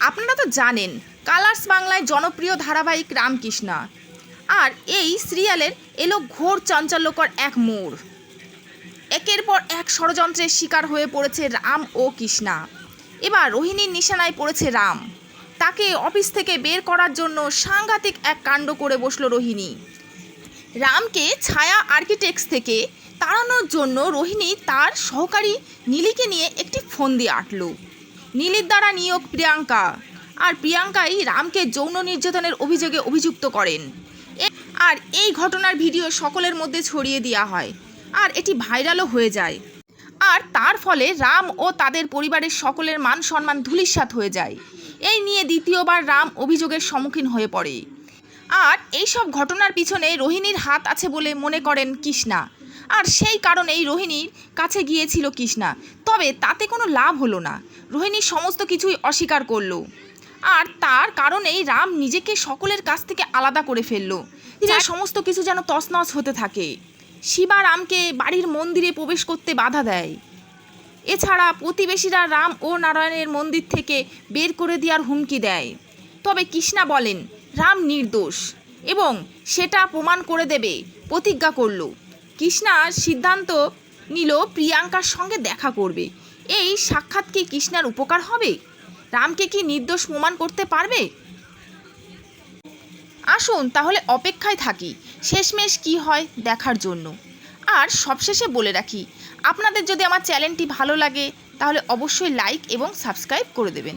আপনারা তো জানেন কালার্স বাংলায় জনপ্রিয় ধারাবাহিক রামকৃষ্ণা। আর এই সিরিয়ালের এলো ঘোর চাঞ্চল্যকর এক মোড়। একের পর এক ষড়যন্ত্রের শিকার হয়ে পড়েছে রাম ও কৃষ্ণা। এবার রোহিণীর নিশানায় পড়েছে রাম। তাকে অফিস থেকে বের করার জন্য সাংঘাতিক এক কাণ্ড করে বসল রোহিণী। রামকে ছায়া আর্কিটেক্টস থেকে তাড়ানোর জন্য রোহিণী তার সহকারী নীলিকে নিয়ে একটি ফন্দি আঁটল। নীলির দ্বারা নিয়োগ প্রিয়াঙ্কা, আর প্রিয়াঙ্কাই রামকে যৌন নির্যাতনের অভিযোগে অভিযুক্ত করেন। আর এই ঘটনার ভিডিও সকলের মধ্যে ছড়িয়ে দেওয়া হয়, আর এটি ভাইরালও হয়ে যায়। আর তার ফলে রাম ও তাদের পরিবারের সকলের মান সম্মান ধূলিসাৎ হয়ে যায়। এই নিয়ে দ্বিতীয়বার রাম অভিযোগের সম্মুখীন হয়ে পড়ে। আর এইসব ঘটনার পিছনে রোহিণীর হাত আছে বলে মনে করেন কৃষ্ণা। আর সেই কারণেই রোহিণীর কাছে গিয়েছিল কৃষ্ণা, তবে তাতে কোনো লাভ হলো না। রোহিণী সমস্ত কিছুই অস্বীকার করলো। আর তার কারণেই রাম নিজেকে সকলের কাছ থেকে আলাদা করে ফেললো। সমস্ত কিছু যেন তছনছ হতে থাকে। শিবা রামকে বাড়ির মন্দিরে প্রবেশ করতে বাধা দেয়। এছাড়া প্রতিবেশীরা রাম ও নারায়ণের মন্দির থেকে বের করে দেওয়ার হুমকি দেয়। তবে কৃষ্ণা বলেন রাম নির্দোষ এবং সেটা প্রমাণ করে দেবে প্রতিজ্ঞা করল। কৃষ্ণা সিদ্ধান্ত নিল প্রিয়াঙ্কার সঙ্গে দেখা করবে। এই সাক্ষাৎ কি কৃষ্ণার উপকার হবে? রামকে কি নির্দোষ প্রমাণ করতে পারবে? আসুন তাহলে অপেক্ষায় থাকি শেষমেশ কি হয় দেখার জন্য। আর সবশেষে বলে রাখি, আপনাদের যদি আমার চ্যানেলটি ভালো লাগে তাহলে অবশ্যই লাইক এবং সাবস্ক্রাইব করে দেবেন।